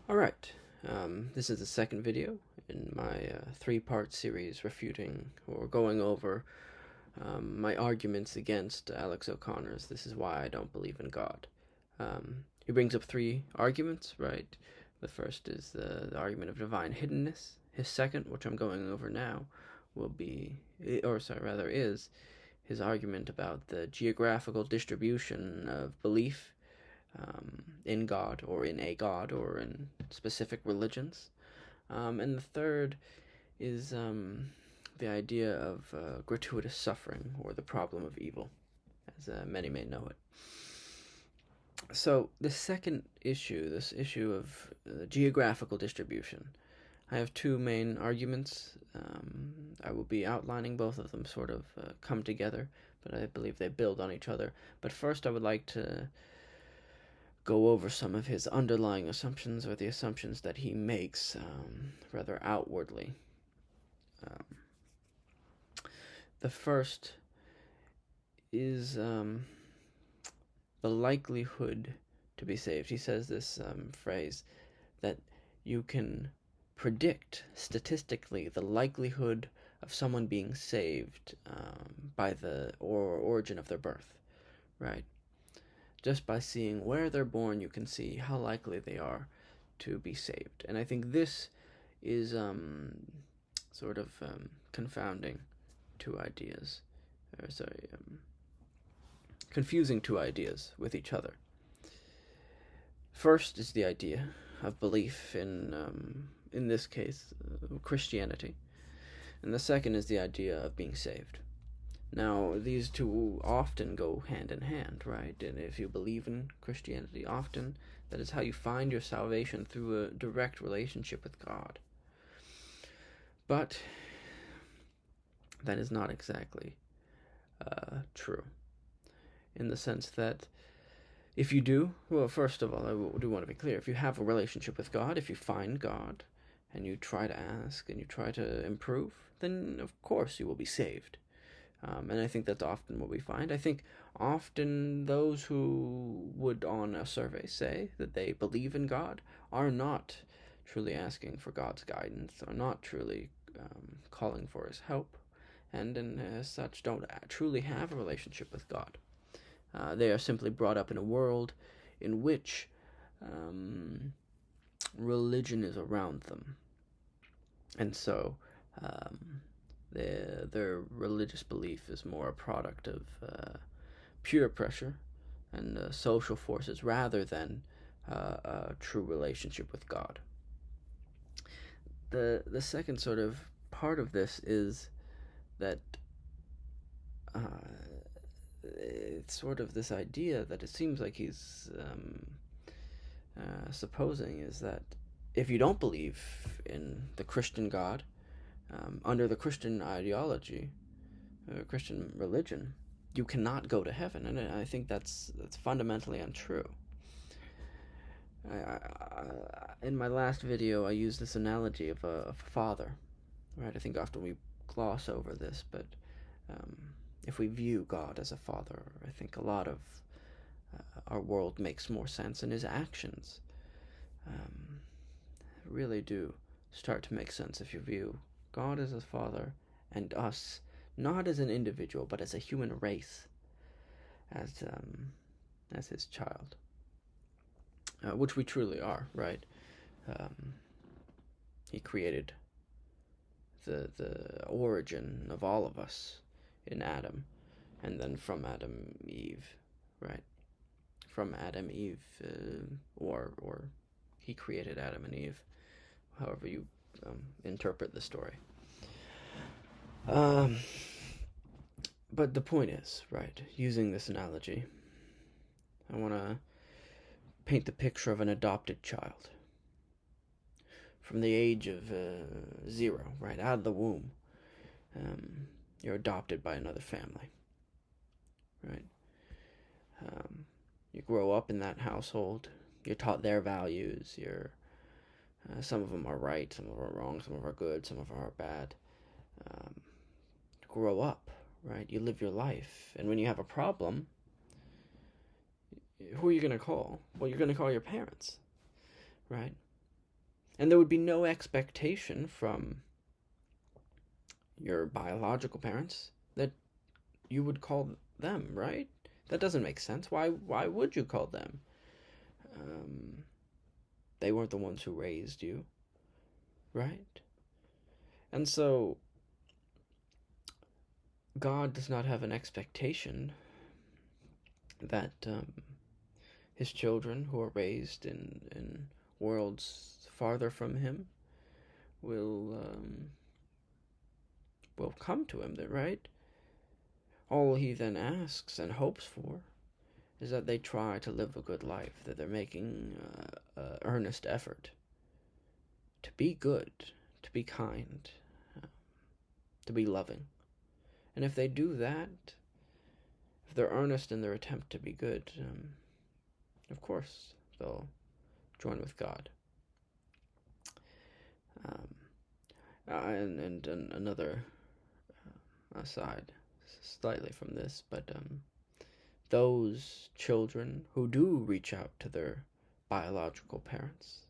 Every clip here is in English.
Alright, this is the second video in my three-part series refuting or going over my arguments against Alex O'Connor's "This is why I don't believe in God." He brings up three arguments, right? The first is the argument of divine hiddenness. His second, which I'm going over now, is his argument about the geographical distribution of belief in God or in a God or in specific religions. And the third is the idea of gratuitous suffering, or the problem of evil, as many may know it. So the second issue, this issue of geographical distribution, I have two main arguments. I will be outlining both of them sort of come together, but I believe they build on each other. But first I would like to go over some of his underlying assumptions, or the assumptions that he makes rather outwardly. The first is the likelihood to be saved. He says this phrase that you can predict statistically the likelihood of someone being saved by the origin of their birth, right? Just by seeing where they're born, you can see how likely they are to be saved. And I think this is sort of confounding two ideas, confusing two ideas with each other. First is the idea of belief in this case, Christianity, and the second is the idea of being saved. Now, these two often go hand in hand, right? And if you believe in Christianity, often that is how you find your salvation, through a direct relationship with God. But that is not exactly true, in the sense that if you do, well, first of all, I do want to be clear. If you have a relationship with God, if you find God, and you try to ask, and you try to improve, then of course you will be saved. And I think that's often what we find. I think often those who would on a survey say that they believe in God are not truly asking for God's guidance, are not truly calling for his help, and as such don't truly have a relationship with God. They are simply brought up in a world in which religion is around them. And so their religious belief is more a product of peer pressure and social forces, rather than a true relationship with God. The second sort of part of this is that it's sort of this idea that it seems like he's supposing, is that if you don't believe in the Christian God, under the Christian ideology, Christian religion, you cannot go to heaven. And I think that's fundamentally untrue. In my last video, I used this analogy of a father, right? I think often we gloss over this, but if we view God as a father, I think a lot of our world makes more sense, and his actions really do start to make sense if you view God as a father, and us not as an individual, but as a human race, as his child, which we truly are, right? He created the origin of all of us in Adam, and then from Adam, Eve, right? From Adam, Eve, or he created Adam and Eve, however you interpret the story. But the point is, right, using this analogy, I want to paint the picture of an adopted child. From the age of 0, right, out of the womb, you're adopted by another family, right? You grow up in that household, you're taught their values, some of them are right, some of them are wrong, some of them are good, some of them are bad. Grow up, right? You live your life, and when you have a problem, who are you going to call? Well, you're going to call your parents, right? And there would be no expectation from your biological parents that you would call them, right? That doesn't make sense. Why would you call them? Um, they weren't the ones who raised you, right? And so God does not have an expectation that his children who are raised in worlds farther from him will come to him, right? All he then asks and hopes for is that they try to live a good life, that they're making earnest effort to be good, to be kind, to be loving. And if they do that, if they're earnest in their attempt to be good, of course they'll join with God. And another aside, slightly from this, but those children who do reach out to their biological parents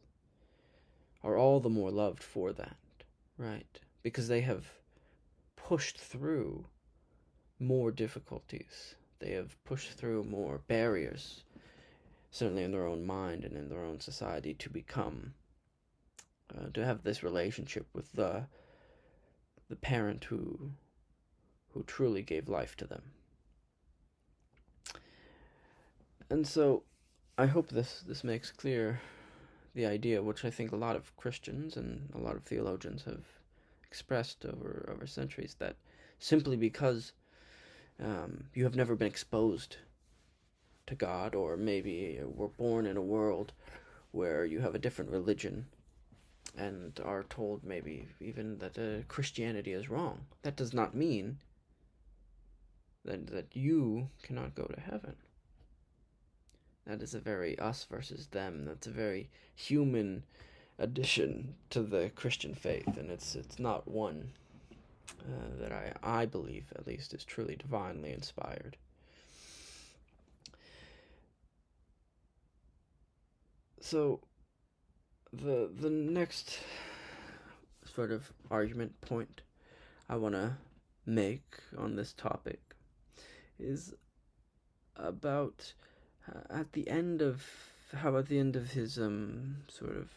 are all the more loved for that, right? Because they have pushed through more difficulties. They have pushed through more barriers, certainly in their own mind and in their own society, to become, to have this relationship with the parent who truly gave life to them. And so I hope this makes clear the idea, which I think a lot of Christians and a lot of theologians have expressed over centuries, that simply because you have never been exposed to God, or maybe were born in a world where you have a different religion and are told maybe even that Christianity is wrong, that does not mean that you cannot go to heaven. That is a very us versus them. That's a very human addition to the Christian faith, and it's not one that I believe, at least, is truly divinely inspired. So the next sort of argument point I want to make on this topic is about at the end of his sort of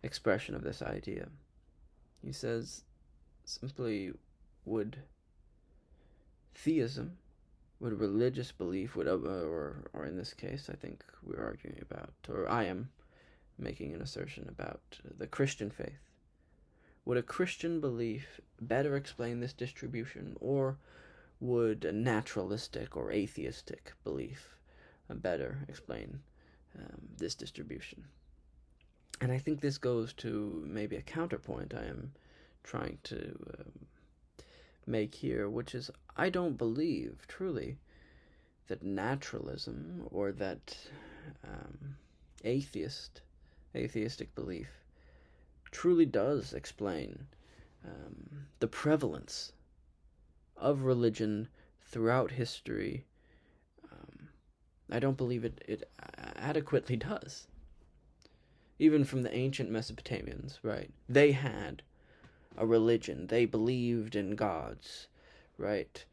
expression of this idea. He says simply, would theism, would religious belief, would or in this case I think we're arguing about, or I am making an assertion about the Christian faith. Would a Christian belief better explain this distribution, or would a naturalistic or atheistic belief better explain this distribution? And I think this goes to maybe a counterpoint I am trying to make here, which is, I don't believe truly that naturalism or that atheistic belief truly does explain the prevalence of religion throughout history. I don't believe it adequately does. Even from the ancient Mesopotamians, right? They had a religion. They believed in gods, right?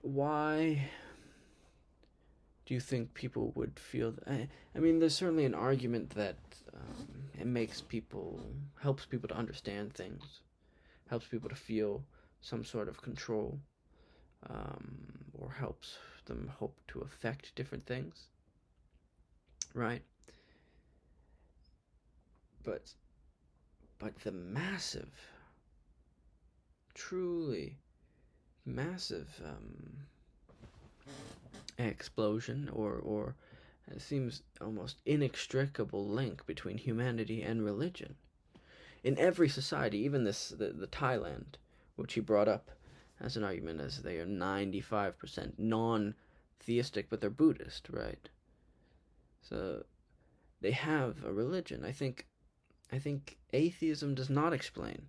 Why do you think people would feel that? I mean, there's certainly an argument that it helps people to understand things, helps people to feel some sort of control, or helps them hope to affect different things, right? But the massive, truly massive explosion, or it seems almost inextricable link between humanity and religion in every society, even the Thailand, which he brought up as an argument, as they are 95% non-theistic, but they're Buddhist, right? So they have a religion. I think atheism does not explain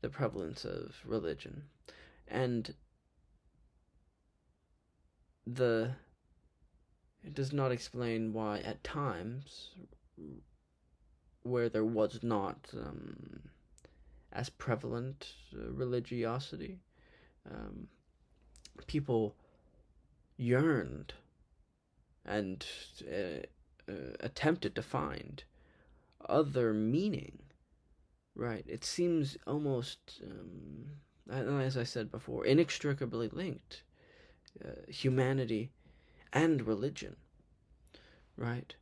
the prevalence of religion, and it does not explain why at times where there was not as prevalent religiosity, um, people yearned and attempted to find other meaning, right? It seems almost, as I said before, inextricably linked, humanity and religion, right?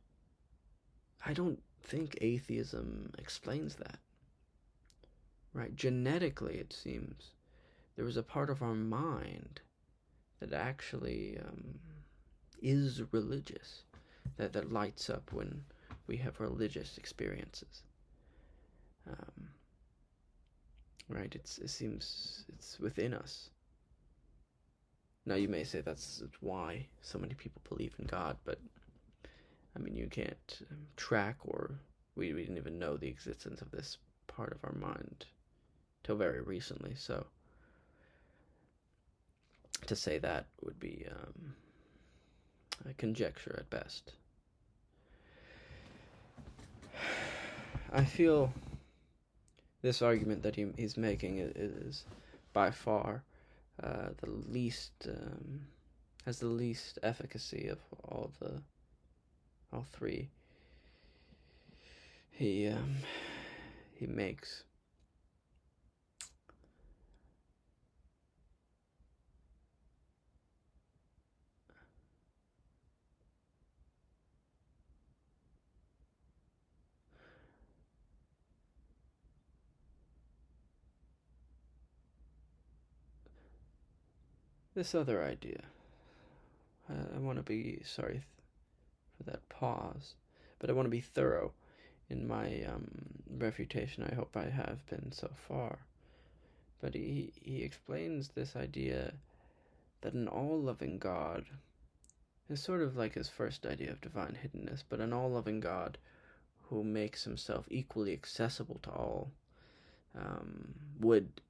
I don't think atheism explains that, right? Genetically, it seems there was a part of our mind that actually is religious, that lights up when we have religious experiences. Right? It seems it's within us. Now you may say that's why so many people believe in God, but I mean you can't track, or we didn't even know the existence of this part of our mind till very recently. So to say that would be a conjecture at best. I feel this argument that he's making is by far the least has the least efficacy of all three he makes. This other idea, I want to be sorry for that pause, but I want to be thorough in my refutation. I hope I have been so far. But he explains this idea that an all-loving God is sort of like his first idea of divine hiddenness, but an all-loving God who makes himself equally accessible to all would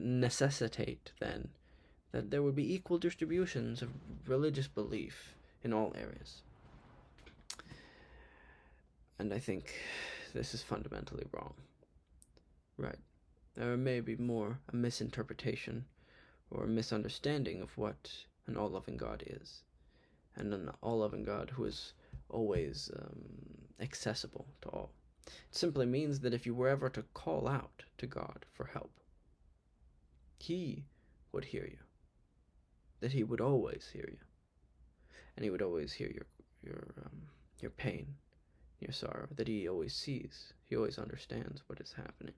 necessitate then that there would be equal distributions of religious belief in all areas. And I think this is fundamentally wrong. Right. There may be more a misinterpretation or a misunderstanding of what an all-loving God is, and an all-loving God who is always accessible to all. It simply means that if you were ever to call out to God for help, he would hear you. That he would always hear you, and he would always hear your pain, your sorrow. That he always sees, he always understands what is happening.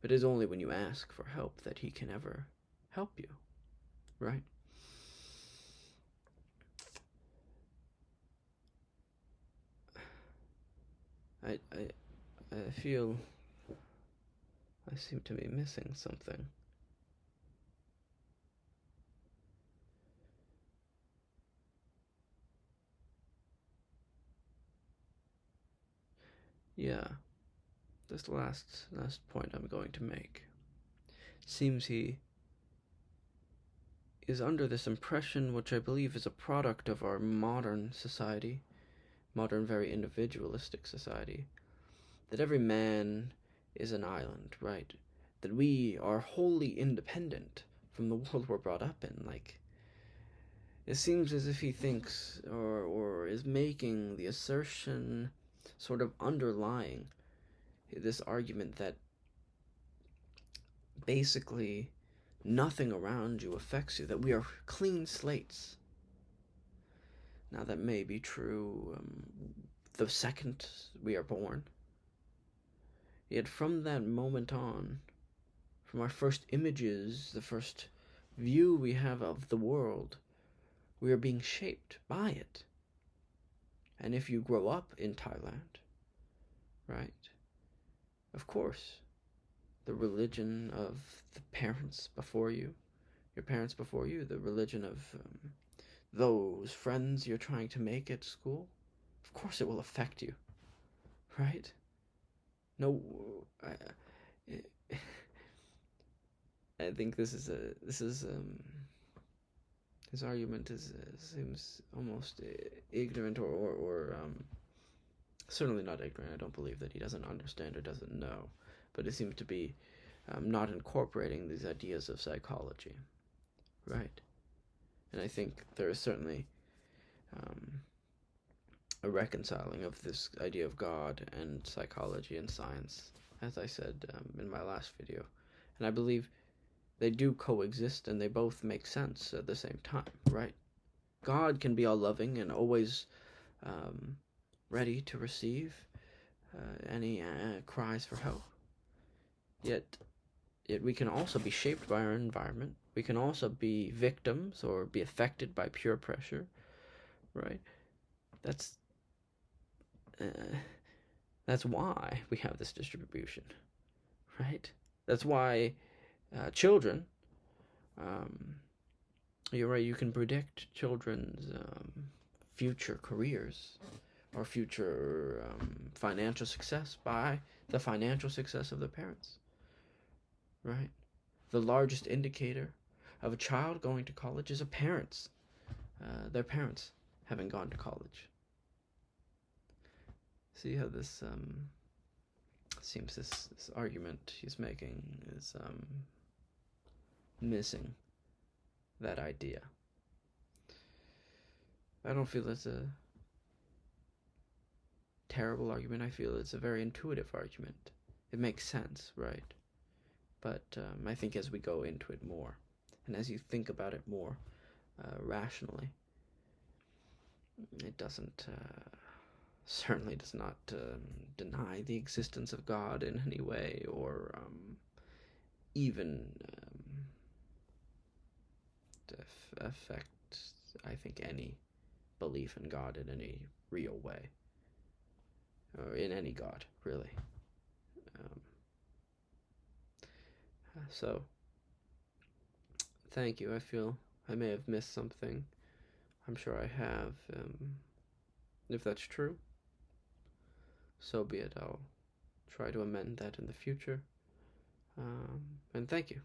But it is only when you ask for help that he can ever help you, right? I feel I seem to be missing something. Yeah, this last point I'm going to make. Seems he is under this impression, which I believe is a product of our modern society, modern, very individualistic society, that every man is an island, right? That we are wholly independent from the world we're brought up in. Like, it seems as if he thinks or is making the assertion, sort of underlying this argument, that basically nothing around you affects you, that we are clean slates. Now, that may be true the second we are born. Yet from that moment on, from our first images, the first view we have of the world, we are being shaped by it. And if you grow up in Thailand, right, of course, the religion of the parents before you, your parents before you, the religion of those friends you're trying to make at school, of course it will affect you, right? No, I think his argument seems almost ignorant or certainly not ignorant. I don't believe that he doesn't understand or doesn't know, but it seems to be not incorporating these ideas of psychology, right? And I think there is certainly a reconciling of this idea of God and psychology and science, as I said in my last video. And I believe they do coexist and they both make sense at the same time, right? God can be all loving and always ready to receive any cries for help. Yet we can also be shaped by our environment. We can also be victims or be affected by peer pressure, right? That's why we have this distribution, right? That's why children, you're right, you can predict children's future careers or future financial success by the financial success of the parents, right? The largest indicator of a child going to college is their parents having gone to college. See how this seems this argument he's making is missing that idea. I don't feel it's a terrible argument. I feel it's a very intuitive argument. It makes sense, right? But I think as we go into it more, and as you think about it more rationally, it doesn't certainly does not deny the existence of God in any way, or even affect, I think, any belief in God in any real way, or in any God, really. So, thank you. I feel I may have missed something. I'm sure I have. If that's true, so be it. I'll try to amend that in the future. And thank you.